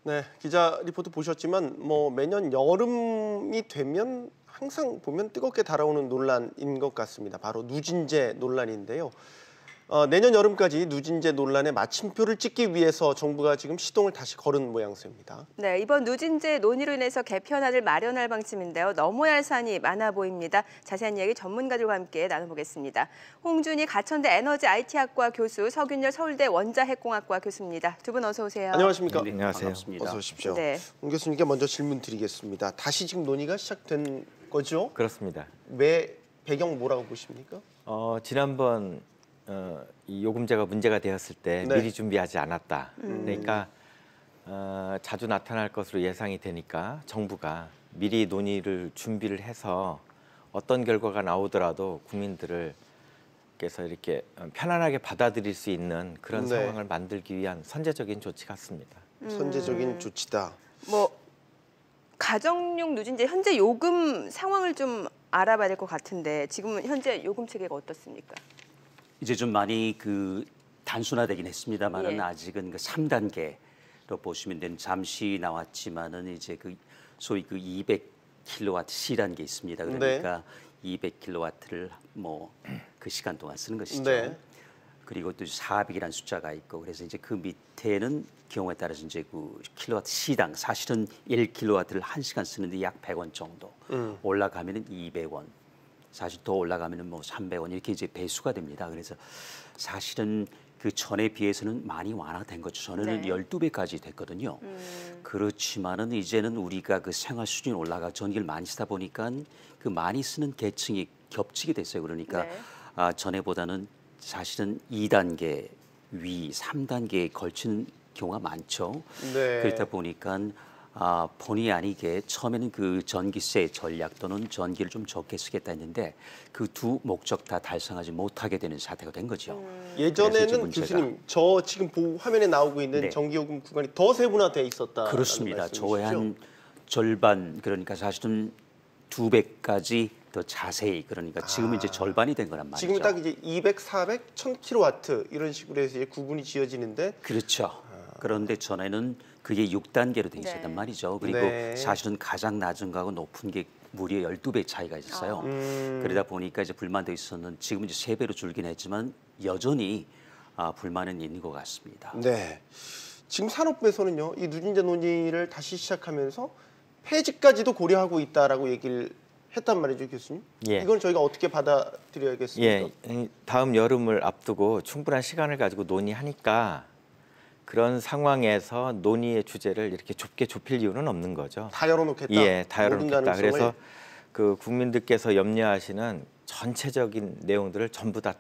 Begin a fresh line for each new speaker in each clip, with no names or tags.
네, 기자 리포트 보셨지만 뭐 매년 여름이 되면 항상 보면 뜨겁게 달아오는 논란인 것 같습니다. 바로 누진제 논란인데요. 내년 여름까지 누진제 논란에 마침표를 찍기 위해서 정부가 지금 시동을 다시 걸은 모양새입니다.
네, 이번 누진제 논의로 인해서 개편안을 마련할 방침인데요. 넘어야 할 산이 많아 보입니다. 자세한 이야기 전문가들과 함께 나눠보겠습니다. 홍준희 가천대 에너지 IT학과 교수, 서균열 서울대 원자핵공학과 교수입니다. 두 분 어서 오세요.
안녕하십니까?
네, 안녕하세요.
반갑습니다. 어서 오십시오.
네.
홍 교수님께 먼저 질문 드리겠습니다. 다시 지금 논의가 시작된 거죠?
그렇습니다.
왜 배경 뭐라고 보십니까?
지난번 이 요금제가 문제가 되었을 때
네.
미리 준비하지 않았다. 그러니까 자주 나타날 것으로 예상이 되니까 정부가 미리 논의를 준비를 해서 어떤 결과가 나오더라도 국민들께서 이렇게 편안하게 받아들일 수 있는 그런
네.
상황을 만들기 위한 선제적인 조치 같습니다.
선제적인 조치다.
뭐 가정용 누진제 현재 요금 상황을 좀 알아봐야 될 것 같은데 지금은 현재 요금 체계가 어떻습니까?
이제 좀 많이 단순화되긴 했습니다만은
예.
아직은 3단계로 보시면 되는 잠시 나왔지만은 이제 소위 200kW C라는 게 있습니다. 그러니까 200kW를 뭐 그 시간 동안 쓰는 것이죠.
네.
그리고 또 400이라는 숫자가 있고 그래서 이제 그 밑에는 경우에 따라서 이제 킬로와트 C당 사실은 1kW를 1시간 쓰는데 약 100원 정도 올라가면은 200원. 사실 더 올라가면은 뭐 300원 이렇게 이제 배수가 됩니다. 그래서 사실은 그 전에 비해서는 많이 완화된 거죠. 전에는
네.
12배까지 됐거든요. 그렇지만은 이제는 우리가 그 생활 수준이 올라가 전기를 많이 쓰다 보니까 그 많이 쓰는 계층이 겹치게 됐어요. 그러니까
네.
전에보다는 사실은 2단계 위, 3단계에 걸치는 경우가 많죠.
네.
그렇다 보니까 본의 아니게 처음에는 그 전기세 전략 또는 전기를 좀 적게 쓰겠다 했는데 그 두 목적 다 달성하지 못하게 되는 사태가 된 거죠.
예전에는 교수님 저 지금 화면에 나오고 있는
네.
전기요금 구간이 더 세분화되어 있었다.
그렇습니다. 저의 한 절반 그러니까 사실은 2배까지 더 자세히 그러니까 지금은 이제 절반이 된 거란 말이죠.
지금 딱 이제 200, 400, 1000kW 이런 식으로 해서 이제 구분이 지어지는데
그렇죠. 그런데 전에는 그게 6단계로 돼 있었단
네.
말이죠. 그리고
네.
사실은 가장 낮은 거하고 높은 게 무려 12배 차이가 있었어요. 그러다 보니까 이제 불만도 있었는 지금 이제 3배로 줄긴 했지만 여전히 불만은 있는 것 같습니다.
네. 지금 산업부에서는요. 이 누진제 논의를 다시 시작하면서 폐지까지도 고려하고 있다라고 얘기를 했단 말이죠, 교수님.
예.
이건 저희가 어떻게 받아들여야겠습니까?
예, 다음 여름을 앞두고 충분한 시간을 가지고 논의하니까 그런 상황에서 논의의 주제를 이렇게 좁게 좁힐 이유는 없는 거죠.
다 열어놓겠다.
예, 다
모든
열어놓겠다.
가능성을.
그래서 그 국민들께서 염려하시는 전체적인 내용들을 전부 다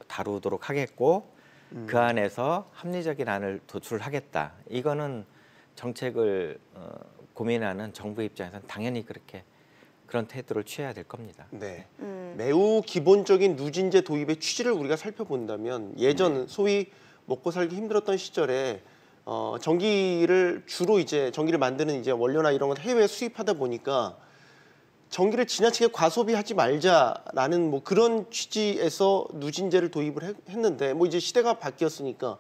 다루도록 하겠고 그 안에서 합리적인 안을 도출하겠다. 이거는 정책을 고민하는 정부의 입장에서는 당연히 그런 태도를 취해야 될 겁니다.
네. 매우 기본적인 누진제 도입의 취지를 우리가 살펴본다면 예전 소위 먹고 살기 힘들었던 시절에 전기를 주로 이제 전기를 만드는 이제 원료나 이런 걸 해외 수입하다 보니까 전기를 지나치게 과소비하지 말자라는 뭐 그런 취지에서 누진제를 도입을 했는데 뭐 이제 시대가 바뀌었으니까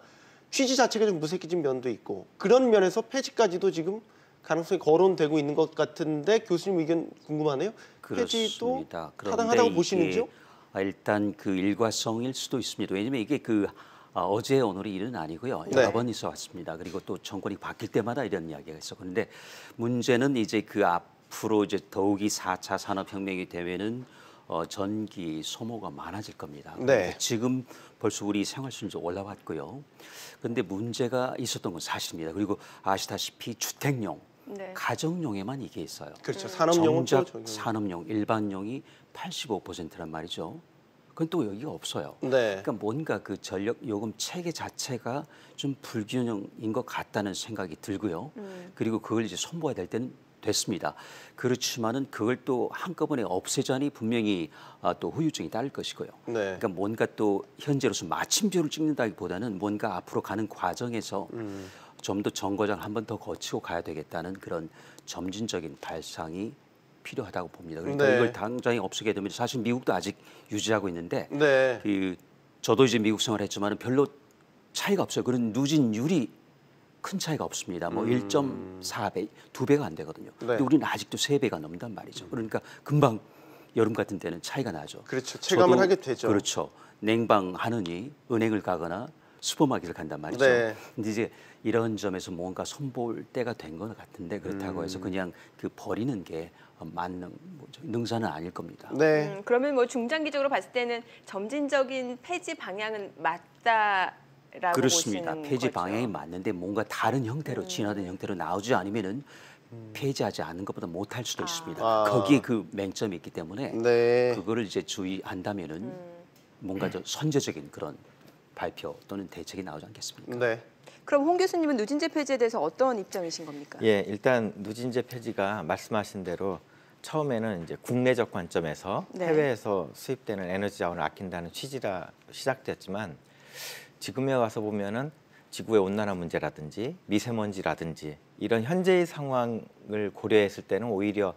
취지 자체가 좀 무색해진 면도 있고 그런 면에서 폐지까지도 지금 가능성이 거론되고 있는 것 같은데 교수님 의견 궁금하네요. 폐지도 타당하다고 보시는지요?
일단 그 일과성일 수도 있습니다. 왜냐하면 이게 어제 오늘의 일은 아니고요.
네.
여러 번 있어 왔습니다. 그리고 또 정권이 바뀔 때마다 이런 이야기가 있어. 그런데 문제는 이제 그 앞으로 이제 더욱이 4차 산업혁명이 되면은 전기 소모가 많아질 겁니다.
네.
지금 벌써 우리 생활 수준이 올라왔고요. 그런데 문제가 있었던 건 사실입니다. 그리고 아시다시피 주택용,
네.
가정용에만 이게 있어요.
그렇죠. 산업용은
정작
또
산업용, 일반용이 85%란 말이죠. 그건 또 여기가 없어요.
네.
그러니까 뭔가 그 전력 요금 체계 자체가 좀 불균형인 것 같다는 생각이 들고요. 그리고 그걸 이제 손보아야 될 때는 됐습니다. 그렇지만은 그걸 또 한꺼번에 없애자니 분명히 또 후유증이 따를 것이고요.
네.
그러니까 뭔가 또 현재로서 마침표를 찍는다기보다는 뭔가 앞으로 가는 과정에서 좀 더 정거장 한 번 더 거치고 가야 되겠다는 그런 점진적인 발상이 필요하다고 봅니다. 그러니까
네.
이걸 당장에 없애게 되면 사실 미국도 아직 유지하고 있는데
네.
저도 이제 미국 생활했지만 별로 차이가 없어요. 그런 누진율이 큰 차이가 없습니다. 뭐 1.4배, 2배가 안 되거든요.
네.
근데 우리는 아직도 3배가 넘는단 말이죠. 그러니까 금방 여름 같은 때는 차이가 나죠.
그렇죠. 체감을
저도
하게 되죠.
그렇죠. 냉방하느니 은행을 가거나 슈퍼마켓을 간단 말이죠.
네.
근데 이제 이런 점에서 뭔가 손볼 때가 된 것 같은데 그렇다고 해서 그냥 그 버리는 게 맞는 능사는 아닐 겁니다.
네.
그러면 뭐 중장기적으로 봤을 때는 점진적인 폐지 방향은 맞다라고
그렇습니다.
보시는
폐지
거죠?
방향이 맞는데 뭔가 다른 형태로 진화된 형태로 나오지 않으면은 폐지하지 않는 것보다 못할 수도 있습니다.
아.
거기에 그 맹점이 있기 때문에
네.
그거를 이제 주의한다면은 뭔가 좀 선제적인 그런 발표 또는 대책이 나오지 않겠습니까?
네.
그럼 홍 교수님은 누진제 폐지에 대해서 어떤 입장이신 겁니까?
예, 일단 누진제 폐지가 말씀하신 대로 처음에는 이제 국내적 관점에서
네.
해외에서 수입되는 에너지 자원을 아낀다는 취지라 시작됐지만 지금에 와서 보면은 지구의 온난화 문제라든지 미세먼지라든지 이런 현재의 상황을 고려했을 때는 오히려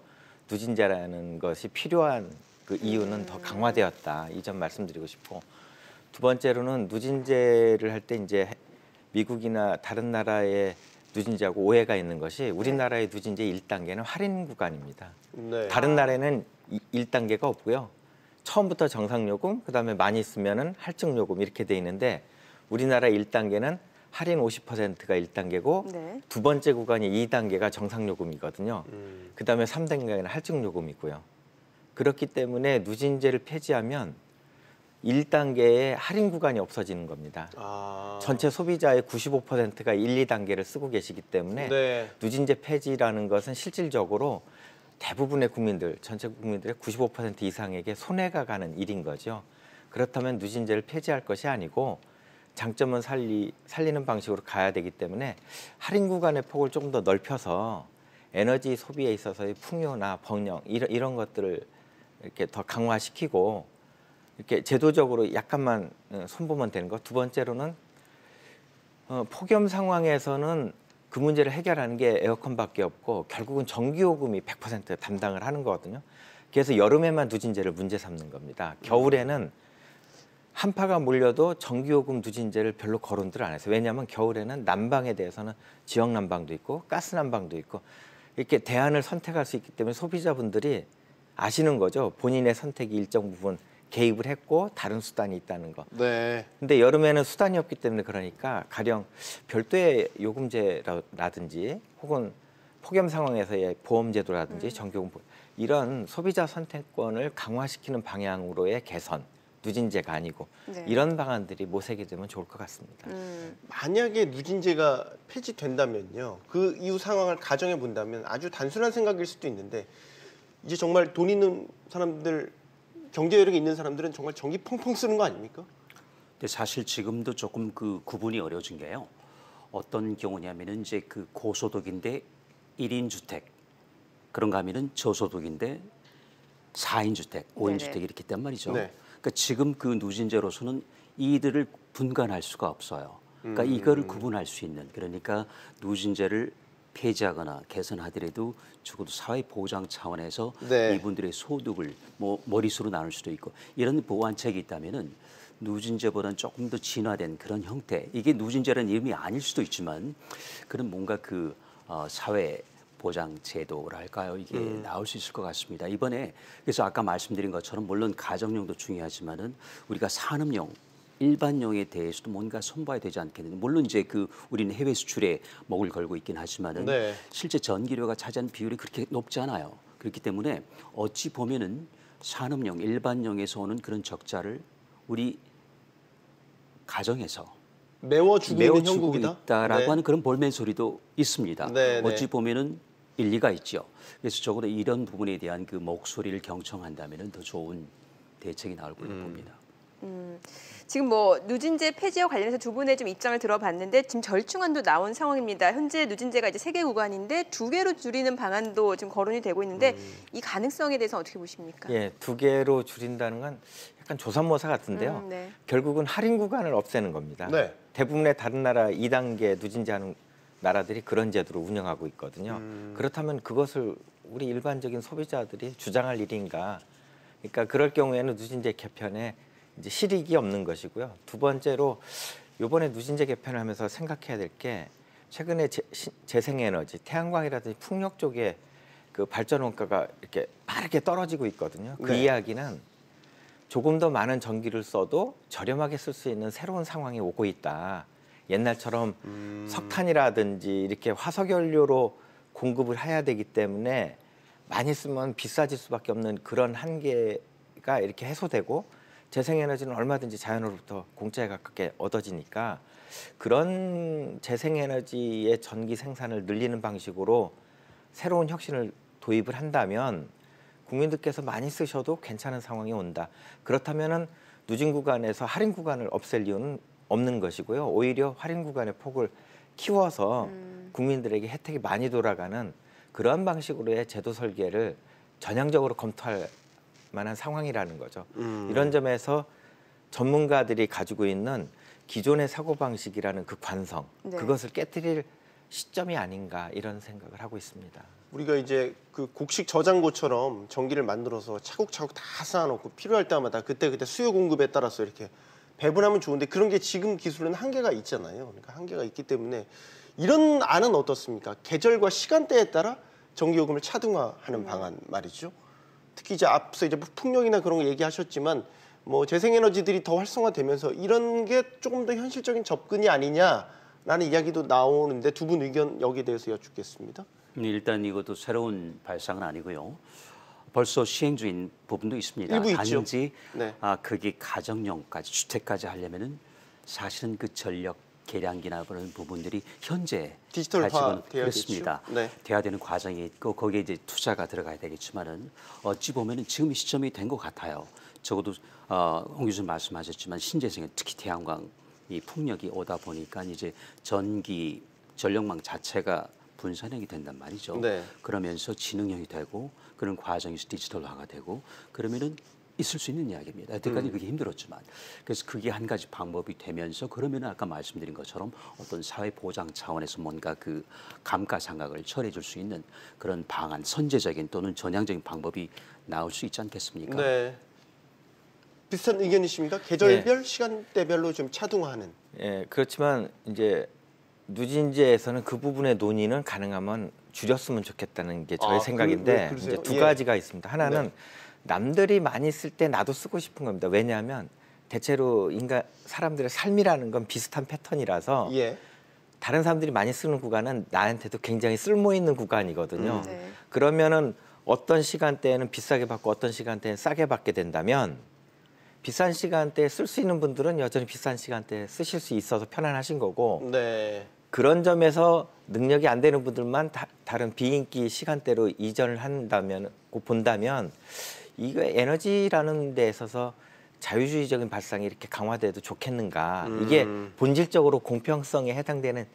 누진제라는 것이 필요한 그 이유는 더 강화되었다. 이 점 말씀드리고 싶고, 두 번째로는 누진제를 할 때 이제 미국이나 다른 나라의 누진제하고 오해가 있는 것이 우리나라의 누진제 1단계는 할인 구간입니다.
네.
다른 나라에는 1단계가 없고요. 처음부터 정상요금, 그다음에 많이 쓰면은 할증요금 이렇게 돼 있는데 우리나라 1단계는 할인 50%가 1단계고
네.
두 번째 구간이 2단계가 정상요금이거든요. 그다음에 3단계는 할증요금이고요. 그렇기 때문에 누진제를 폐지하면 1단계의 할인 구간이 없어지는 겁니다.
아.
전체 소비자의 95%가 1, 2단계를 쓰고 계시기 때문에
네.
누진제 폐지라는 것은 실질적으로 대부분의 국민들, 전체 국민들의 95% 이상에게 손해가 가는 일인 거죠. 그렇다면 누진제를 폐지할 것이 아니고 장점은 살리는 방식으로 가야 되기 때문에 할인 구간의 폭을 조금 더 넓혀서 에너지 소비에 있어서의 풍요나 번영 이런 것들을 이렇게 더 강화시키고 이렇게 제도적으로 약간만 손보면 되는 것. 두 번째로는 폭염 상황에서는 그 문제를 해결하는 게 에어컨밖에 없고 결국은 전기요금이 100% 담당을 하는 거거든요. 그래서 여름에만 누진제를 문제 삼는 겁니다. 겨울에는 한파가 몰려도 전기요금 누진제를 별로 거론들 안 했어요. 왜냐하면 겨울에는 난방에 대해서는 지역 난방도 있고 가스 난방도 있고 이렇게 대안을 선택할 수 있기 때문에 소비자분들이 아시는 거죠. 본인의 선택이 일정 부분 개입을 했고 다른 수단이 있다는 거.
네.
근데 여름에는 수단이 없기 때문에 그러니까 가령 별도의 요금제라든지 혹은 폭염 상황에서의 보험제도라든지 전기요금 이런 소비자 선택권을 강화시키는 방향으로의 개선, 누진제가 아니고
네.
이런 방안들이 모색이 되면 좋을 것 같습니다.
만약에 누진제가 폐지된다면요. 그 이후 상황을 가정해 본다면 아주 단순한 생각일 수도 있는데 이제 정말 돈 있는 사람들, 경제 여력이 있는 사람들은 정말 전기 펑펑 쓰는 거 아닙니까?
근데 사실 지금도 조금 그 구분이 어려워진 게요. 어떤 경우냐면은 이제 그 고소득인데 1인 주택 그런가 하면은 저소득인데 4인 주택, 5인
네네.
주택 이렇게 있단 말이죠.
네.
그러니까 지금 그 누진제로서는 이들을 분간할 수가 없어요. 그러니까 이거를 구분할 수 있는, 그러니까 누진제를 폐지하거나 개선하더라도 적어도 사회 보장 차원에서
네.
이분들의 소득을 뭐 머릿수로 나눌 수도 있고 이런 보완책이 있다면은 누진제보다는 조금 더 진화된 그런 형태, 이게 누진제라는 이름이 아닐 수도 있지만 그런 뭔가 그 사회 보장 제도랄까요, 이게 나올 수 있을 것 같습니다. 이번에 그래서 아까 말씀드린 것처럼 물론 가정용도 중요하지만은 우리가 산업용 일반용에 대해서도 뭔가 손봐야 되지 않겠는데, 물론 이제 그 우리는 해외 수출에 목을 걸고 있긴 하지만은
네.
실제 전기료가 차지하는 비율이 그렇게 높지 않아요. 그렇기 때문에 어찌 보면은 산업용 일반용에서 오는 그런 적자를 우리 가정에서
메워주고 있는
메워주고
형국이다.
있다라고
네.
하는 그런 볼멘 소리도 있습니다.
네, 네.
어찌 보면은 일리가 있죠. 그래서 적어도 이런 부분에 대한 그 목소리를 경청한다면은 더 좋은 대책이 나올 걸로 봅니다.
지금 뭐 누진제 폐지와 관련해서 두 분의 좀 입장을 들어봤는데 지금 절충안도 나온 상황입니다. 현재 누진제가 이제 3개 구간인데 2개로 줄이는 방안도 지금 거론이 되고 있는데 이 가능성에 대해서 어떻게 보십니까?
예, 2개로 줄인다는 건 약간 조삼모사 같은데요.
네.
결국은 할인 구간을 없애는 겁니다.
네.
대부분의 다른 나라 2단계 누진제하는 나라들이 그런 제도를 운영하고 있거든요. 그렇다면 그것을 우리 일반적인 소비자들이 주장할 일인가? 그러니까 그럴 경우에는 누진제 개편에 이제 실익이 없는 것이고요. 두 번째로 이번에 누진제 개편을 하면서 생각해야 될 게 최근에 재생에너지, 태양광이라든지 풍력 쪽에 그 발전 원가가 이렇게 빠르게 떨어지고 있거든요. 그
네.
이야기는 조금 더 많은 전기를 써도 저렴하게 쓸 수 있는 새로운 상황이 오고 있다. 옛날처럼 석탄이라든지 이렇게 화석연료로 공급을 해야 되기 때문에 많이 쓰면 비싸질 수밖에 없는 그런 한계가 이렇게 해소되고 재생에너지는 얼마든지 자연으로부터 공짜에 가깝게 얻어지니까 그런 재생에너지의 전기 생산을 늘리는 방식으로 새로운 혁신을 도입을 한다면 국민들께서 많이 쓰셔도 괜찮은 상황이 온다. 그렇다면은 누진 구간에서 할인 구간을 없앨 이유는 없는 것이고요. 오히려 할인 구간의 폭을 키워서 국민들에게 혜택이 많이 돌아가는 그러한 방식으로의 제도 설계를 전향적으로 검토할 만한 상황이라는 거죠. 이런 점에서 전문가들이 가지고 있는 기존의 사고방식이라는 그 관성,
네.
그것을 깨뜨릴 시점이 아닌가 이런 생각을 하고 있습니다.
우리가 이제 그 곡식 저장고처럼 전기를 만들어서 차곡차곡 다 쌓아놓고 필요할 때마다 그때 수요 공급에 따라서 이렇게 배분하면 좋은데 그런 게 지금 기술은 한계가 있잖아요. 그러니까 한계가 있기 때문에 이런 안은 어떻습니까? 계절과 시간대에 따라 전기요금을 차등화하는 방안 말이죠. 특히 이제 앞서 이제 풍력이나 그런 거 얘기하셨지만 뭐 재생에너지들이 더 활성화되면서 이런 게 조금 더 현실적인 접근이 아니냐라는 이야기도 나오는데 두 분 의견 여기에 대해서 여쭙겠습니다.
일단 이것도 새로운 발상은 아니고요. 벌써 시행 중인 부분도 있습니다.
일부 있죠.
단지
네.
그게 가정용까지 주택까지 하려면은 사실은 그 전력 계량기나 그런 부분들이 현재
디지털화
아직은
돼야겠죠.
그렇습니다.
네.
돼야 되는 과정이 있고 거기에 이제 투자가 들어가야 되겠지만은 어찌 보면은 지금 이 시점이 된 것 같아요. 적어도 홍 교수님 말씀하셨지만 신재생은 특히 태양광 이 풍력이 오다 보니까 이제 전기 전력망 자체가 분산형이 된단 말이죠.
네.
그러면서 지능형이 되고 그런 과정에서 디지털화가 되고 그러면은 있을 수 있는 이야기입니다. 여태까지 그게 힘들었지만 그래서 그게 한 가지 방법이 되면서 그러면 아까 말씀드린 것처럼 어떤 사회 보장 차원에서 뭔가 그 감가상각을 처리해 줄 수 있는 그런 방안, 선제적인 또는 전향적인 방법이 나올 수 있지 않겠습니까?
네. 비슷한 의견이십니까? 계절별, 시간대별로 좀 차등화하는.
예, 그렇지만 이제 누진제에서는 그 부분의 논의는 가능하면 줄였으면 좋겠다는 게 저의 생각인데
그러세요?
이제 두
예.
가지가 있습니다. 하나는
네.
남들이 많이 쓸 때 나도 쓰고 싶은 겁니다. 왜냐하면 대체로 사람들의 삶이라는 건 비슷한 패턴이라서
예.
다른 사람들이 많이 쓰는 구간은 나한테도 굉장히 쓸모 있는 구간이거든요.
네.
그러면은 어떤 시간대에는 비싸게 받고 어떤 시간대에는 싸게 받게 된다면 비싼 시간대에 쓸 수 있는 분들은 여전히 비싼 시간대에 쓰실 수 있어서 편안하신 거고
네.
그런 점에서 능력이 안 되는 분들만 다른 비인기 시간대로 이전을 한다면 본다면 이거 에너지라는 데 있어서 자유주의적인 발상이 이렇게 강화돼도 좋겠는가 이게 본질적으로 공평성에 해당되는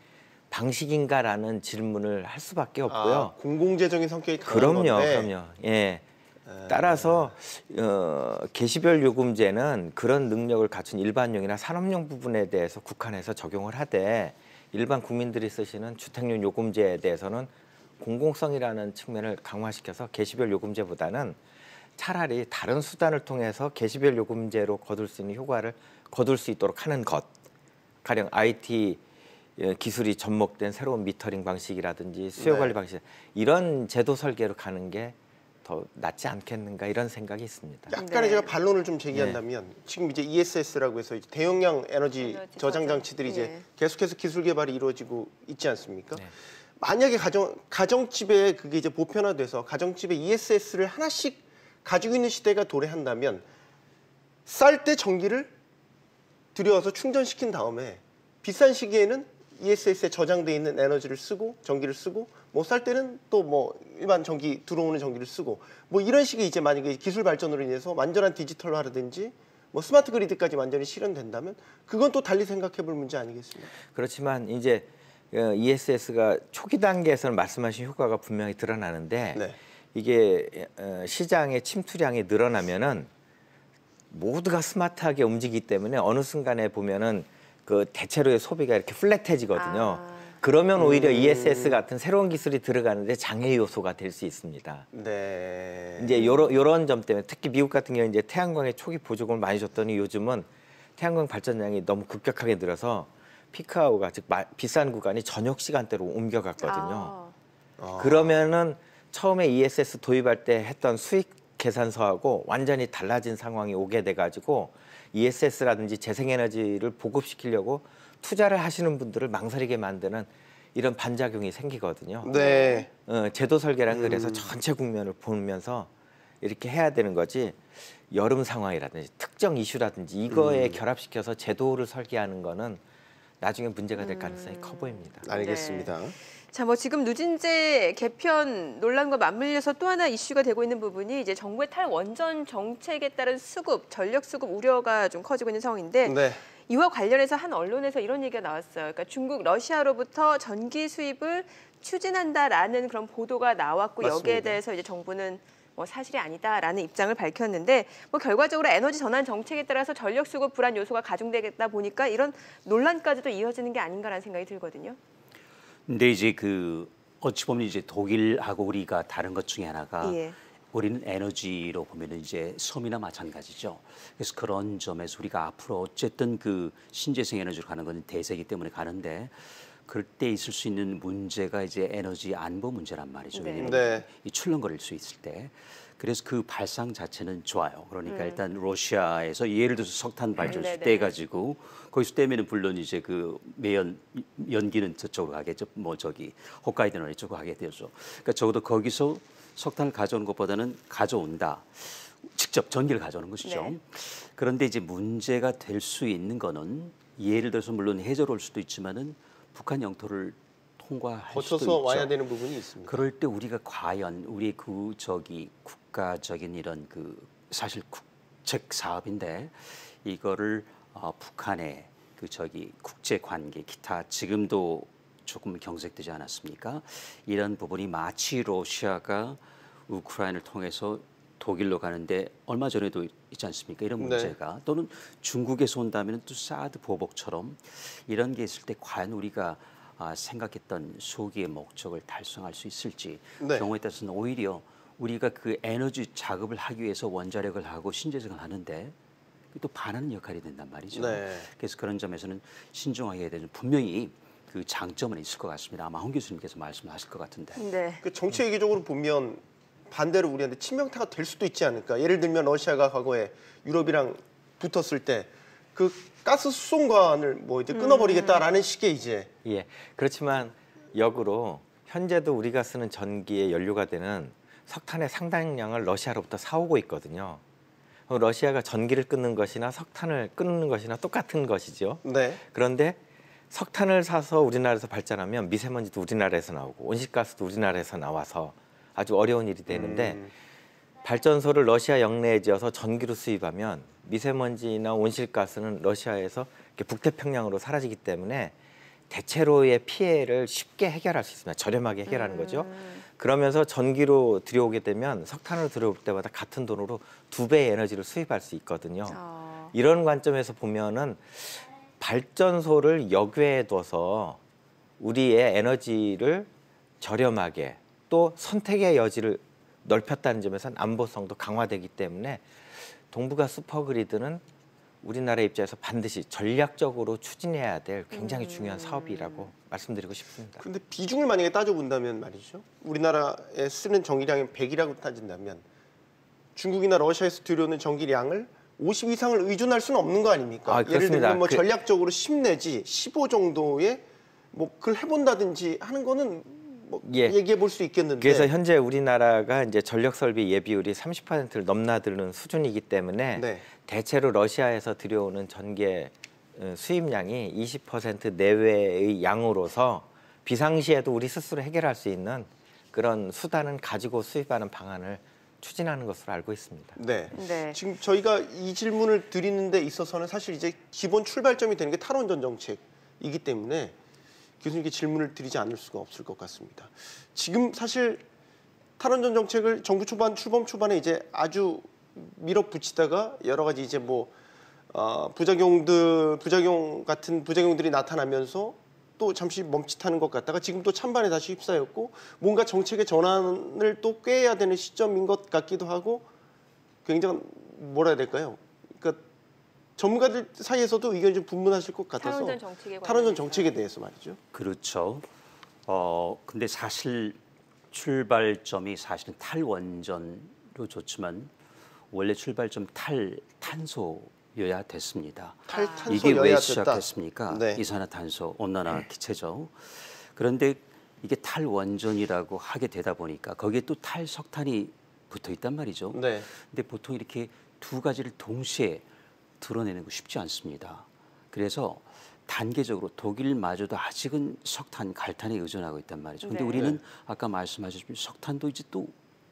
방식인가라는 질문을 할 수밖에 없고요.
공공재정의 성격이 강한 건데.
그럼요. 예. 따라서 개시별 요금제는 그런 능력을 갖춘 일반용이나 산업용 부분에 대해서 국한해서 적용을 하되 일반 국민들이 쓰시는 주택용 요금제에 대해서는 공공성이라는 측면을 강화시켜서 개시별 요금제보다는 차라리 다른 수단을 통해서 개시별 요금제로 거둘 수 있는 효과를 거둘 수 있도록 하는 것. 가령 IT 기술이 접목된 새로운 미터링 방식이라든지 수요 관리 방식 이런 제도 설계로 가는 게 더 낫지 않겠는가 이런 생각이 있습니다.
약간의
네.
제가 반론을 좀 제기한다면 지금 이제 ESS라고 해서 이제 대용량 에너지 저장 장치들이 이제
예.
계속해서 기술 개발이 이루어지고 있지 않습니까?
네.
만약에 가정집에 그게 이제 보편화돼서 가정집에 ESS를 하나씩 가지고 있는 시대가 도래한다면 쌀 때 전기를 들여와서 충전시킨 다음에 비싼 시기에는 ESS에 저장돼 있는 에너지를 쓰고 전기를 쓰고 뭐 쌀 때는 또 뭐 일반 전기 들어오는 전기를 쓰고 뭐 이런 식의 이제 만약에 기술 발전으로 인해서 완전한 디지털화라든지 뭐 스마트 그리드까지 완전히 실현된다면 그건 또 달리 생각해볼 문제 아니겠습니까?
그렇지만 이제 ESS가 초기 단계에서는 말씀하신 효과가 분명히 드러나는데
네.
이게 시장의 침투량이 늘어나면은 모두가 스마트하게 움직이기 때문에 어느 순간에 보면은 그 대체로의 소비가 이렇게 플랫해지거든요. 그러면 오히려 ESS 같은 새로운 기술이 들어가는데 장애 요소가 될 수 있습니다.
네.
이제 요런 점 때문에 특히 미국 같은 경우는 이제 태양광에 초기 보조금을 많이 줬더니 요즘은 태양광 발전량이 너무 급격하게 늘어서 피크아워가 즉 비싼 구간이 저녁 시간대로 옮겨갔거든요.
아,
그러면은 처음에 ESS 도입할 때 했던 수익 계산서하고 완전히 달라진 상황이 오게 돼가지고 ESS라든지 재생에너지를 보급시키려고 투자를 하시는 분들을 망설이게 만드는 이런 반작용이 생기거든요.
네.
제도 설계란 그래서 전체 국면을 보면서 이렇게 해야 되는 거지. 여름 상황이라든지 특정 이슈라든지 이거에 결합시켜서 제도를 설계하는 거는 나중에 문제가 될 가능성이 커 보입니다.
알겠습니다.
자, 뭐 지금 누진제 개편 논란과 맞물려서 또 하나 이슈가 되고 있는 부분이 이제 정부의 탈원전 정책에 따른 수급, 전력 수급 우려가 좀 커지고 있는 상황인데
네.
이와 관련해서 한 언론에서 이런 얘기가 나왔어요. 그러니까 중국, 러시아로부터 전기 수입을 추진한다라는 그런 보도가 나왔고
맞습니다.
여기에 대해서 이제 정부는 뭐 사실이 아니다라는 입장을 밝혔는데 뭐 결과적으로 에너지 전환 정책에 따라서 전력 수급 불안 요소가 가중되겠다 보니까 이런 논란까지도 이어지는 게 아닌가라는 생각이 들거든요.
근데 이제 그 어찌 보면 이제 독일하고 우리가 다른 것 중에 하나가
예.
우리는 에너지로 보면은 이제 섬이나 마찬가지죠. 그래서 그런 점에서 우리가 앞으로 어쨌든 그 신재생 에너지로 가는 건 대세이기 때문에 가는데 그럴 때 있을 수 있는 문제가 이제 에너지 안보 문제란 말이죠.
네.
왜냐면
네.
이 출렁거릴 수 있을 때. 그래서 그 발상 자체는 좋아요. 그러니까 일단 러시아에서 예를 들어서 석탄 발전소
네네.
떼가지고 거기서 떼면은 물론 이제 그 연기는 저쪽으로 가겠죠. 뭐 저기 홋카이도나 이쪽으로 가게 되죠. 그러니까 적어도 거기서 석탄을 가져오는 것보다는 가져온다. 직접 전기를 가져오는 것이죠.
네.
그런데 이제 문제가 될 수 있는 거는 예를 들어서 물론 해저로 올 수도 있지만은 북한 영토를 통과할 수도
거쳐서
있죠.
와야 되는 부분이 있습니다.
그럴 때 우리가 과연 우리 그 저기 국가적인 이런 그 사실 국책 사업인데 이거를 북한의 그 저기 국제 관계 기타 지금도 조금 경색되지 않았습니까? 이런 부분이 마치 러시아가 우크라이나를 통해서 독일로 가는데 얼마 전에도 있지 않습니까? 이런 문제가 또는 중국에서 온다면 또 사드 보복처럼 이런 게 있을 때 과연 우리가 생각했던 소기의 목적을 달성할 수 있을지
네.
경우에 따라서는 오히려 우리가 그 에너지 작업을 하기 위해서 원자력을 하고 신재생을 하는데 또 반하는 역할이 된단 말이죠.
네.
그래서 그런 점에서는 신중하게 해야 되는 분명히 그 장점은 있을 것 같습니다. 아마 홍 교수님께서 말씀하실 것 같은데.
네.
그 정치 외교적으로 보면 반대로 우리한테 친명타가 될 수도 있지 않을까. 예를 들면 러시아가 과거에 유럽이랑 붙었을 때 그 가스 수송관을 뭐 이제 끊어버리겠다라는 식의 이제
예. 그렇지만 역으로 현재도 우리가 쓰는 전기의 연료가 되는 석탄의 상당량을 러시아로부터 사오고 있거든요. 러시아가 전기를 끊는 것이나 석탄을 끊는 것이나 똑같은 것이죠.
네.
그런데 석탄을 사서 우리나라에서 발전하면 미세먼지도 우리나라에서 나오고 온실가스도 우리나라에서 나와서 아주 어려운 일이 되는데 발전소를 러시아 영내에 지어서 전기로 수입하면 미세먼지나 온실가스는 러시아에서 이렇게 북태평양으로 사라지기 때문에 대체로의 피해를 쉽게 해결할 수 있습니다. 저렴하게 해결하는 거죠. 그러면서 전기로 들여오게 되면 석탄으로 들여올 때마다 같은 돈으로 2배의 에너지를 수입할 수 있거든요. 이런 관점에서 보면은 발전소를 역외에 둬서 우리의 에너지를 저렴하게 또 선택의 여지를 넓혔다는 점에서는 안보성도 강화되기 때문에 동북아 슈퍼그리드는 우리나라 입장에서 반드시 전략적으로 추진해야 될 굉장히 중요한 사업이라고 말씀드리고 싶습니다.
그런데 비중을 만약에 따져본다면 말이죠. 우리나라에 쓰는 전기량이 100이라고 따진다면 중국이나 러시아에서 들여오는 전기량을 50 이상을 의존할 수는 없는 거 아닙니까? 예를
그렇습니다.
들면 뭐 전략적으로 10 내지 15 정도의 뭐 그걸 해본다든지 하는 거는 뭐
예.
얘기해 볼 수 있겠는데.
그래서 현재 우리나라가 이제 전력 설비 예비율이 30%를 넘나드는 수준이기 때문에
네.
대체로 러시아에서 들여오는 전기의 수입량이 20% 내외의 양으로서 비상시에도 우리 스스로 해결할 수 있는 그런 수단은 가지고 수입하는 방안을 추진하는 것으로 알고 있습니다.
네.
네.
지금 저희가 이 질문을 드리는 데 있어서는 사실 이제 기본 출발점이 되는 게 탈원전 정책이기 때문에 교수님께 질문을 드리지 않을 수가 없을 것 같습니다. 지금 사실 탈원전 정책을 정부 출범 초반에 이제 아주 밀어붙이다가 여러 가지 이제 뭐 부작용 같은 부작용들이 나타나면서 또 잠시 멈칫하는 것 같다가 지금 또 찬반에 다시 휩싸였고 뭔가 정책의 전환을 또 꾀해야 되는 시점인 것 같기도 하고 굉장히 뭐라 해야 될까요? 그러니까 전문가들 사이에서도 의견이 좀 분분하실 것 같아서
탈원전 정책에
탈원전 정책에 대해서 말이죠.
그렇죠. 근데 사실 출발점이 사실은 탈원전로 좋지만 원래 출발점 탈탄소여야 됐습니다.
탈탄소여야
이게 왜
됐다.
시작했습니까?
네.
이산화탄소 온난화 기체죠. 그런데 이게 탈원전이라고 하게 되다 보니까 거기에 또 탈석탄이 붙어 있단 말이죠.
네.
근데 보통 이렇게 두 가지를 동시에 드러내는 거 쉽지 않습니다. 그래서 단계적으로 독일마저도 아직은 석탄, 갈탄에 의존하고 있단 말이죠. 근데
네.
우리는 아까 말씀하셨지만 석탄도 이제 또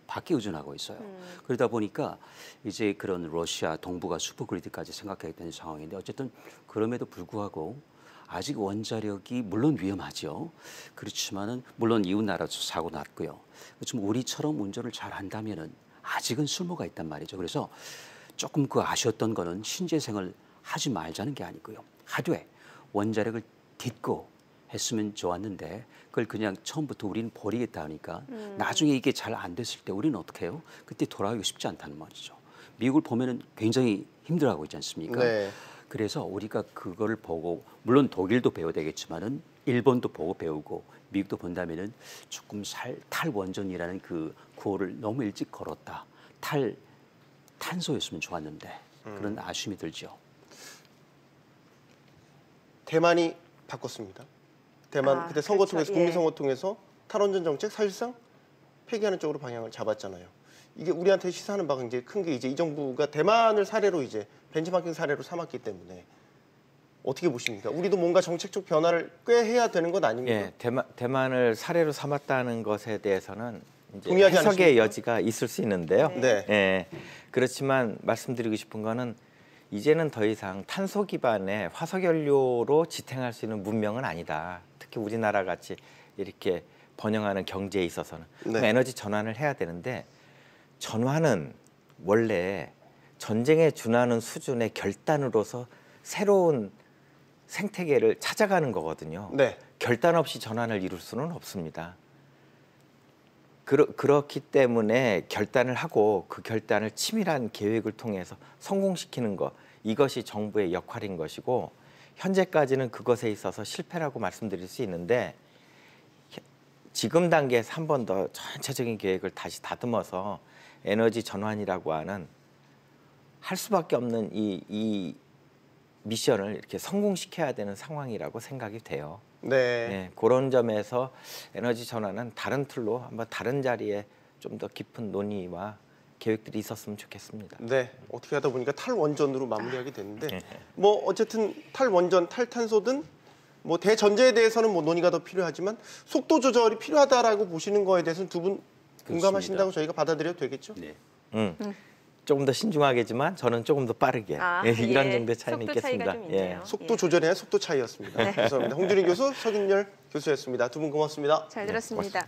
밖에 의존하고 있어요. 그러다 보니까 이제 그런 러시아 동북아 슈퍼그리드까지 생각해야 되는 상황인데 어쨌든 그럼에도 불구하고 아직 원자력이 물론 위험하죠. 그렇지만은 물론 이웃 나라도 사고 났고요. 그렇지만 우리처럼 운전을 잘 한다면은 아직은 쓸모가 있단 말이죠. 그래서 조금 그 아쉬웠던 거는 신재생을 하지 말자는 게 아니고요. 하되 원자력을 딛고 했으면 좋았는데 그걸 그냥 처음부터 우리는 버리겠다 하니까 나중에 이게 잘 안 됐을 때 우리는 어떻게 해요? 그때 돌아가기 쉽지 않다는 말이죠. 미국을 보면은 굉장히 힘들어하고 있지 않습니까?
네.
그래서 우리가 그걸 보고 물론 독일도 배워야 되겠지만은 일본도 보고 배우고 미국도 본다면은 조금 탈원전이라는 그 구호를 너무 일찍 걸었다. 탄소였으면 좋았는데 그런 아쉬움이 들죠.
대만이 바꿨습니다. 대만 그때 선거
그렇죠.
통해서
예.
국민 선거 통해서 탈원전 정책 사실상 폐기하는 쪽으로 방향을 잡았잖아요. 이게 우리한테 시사하는 바가 이제 큰 게 이제 이 정부가 대만을 사례로 이제 벤치마킹 사례로 삼았기 때문에 어떻게 보십니까? 우리도 뭔가 정책적 변화를 꽤 해야 되는 것 아닙니까?
예, 대만을 사례로 삼았다는 것에 대해서는 이제
동의하지
해석의
않으십니까?
여지가 있을 수 있는데요.
네.
예, 그렇지만 말씀드리고 싶은 거는 이제는 더 이상 탄소 기반의 화석 연료로 지탱할 수 있는 문명은 아니다. 특히 우리나라 같이 이렇게 번영하는 경제에 있어서는
네.
에너지 전환을 해야 되는데 전환은 원래 전쟁에 준하는 수준의 결단으로서 새로운 생태계를 찾아가는 거거든요.
네.
결단 없이 전환을 이룰 수는 없습니다. 그렇기 때문에 결단을 하고 그 결단을 치밀한 계획을 통해서 성공시키는 것, 이것이 정부의 역할인 것이고 현재까지는 그것에 있어서 실패라고 말씀드릴 수 있는데 지금 단계에서 한 번 더 전체적인 계획을 다시 다듬어서 에너지 전환이라고 하는 할 수밖에 없는 이 미션을 이렇게 성공시켜야 되는 상황이라고 생각이 돼요.
네.
네, 그런 점에서 에너지 전환은 다른 틀로 한번 다른 자리에 좀 더 깊은 논의와 계획들이 있었으면 좋겠습니다.
네. 어떻게 하다 보니까 탈원전으로 마무리하게 됐는데 뭐 어쨌든 탈원전, 탈탄소든 뭐 대전제에 대해서는 뭐 논의가 더 필요하지만 속도 조절이 필요하다라고 보시는 거에 대해서는 두 분 공감하신다고 저희가 받아들여도 되겠죠?
네.
조금 더 신중하겠지만 저는 조금 더 빠르게 이런
예.
정도의 차이는
속도 차이가
있겠습니다.
좀 있네요.
속도 조절에 대한 속도 차이였습니다. 죄송합니다. 홍준희 교수, 서균열 교수였습니다. 두 분 고맙습니다.
잘 들었습니다.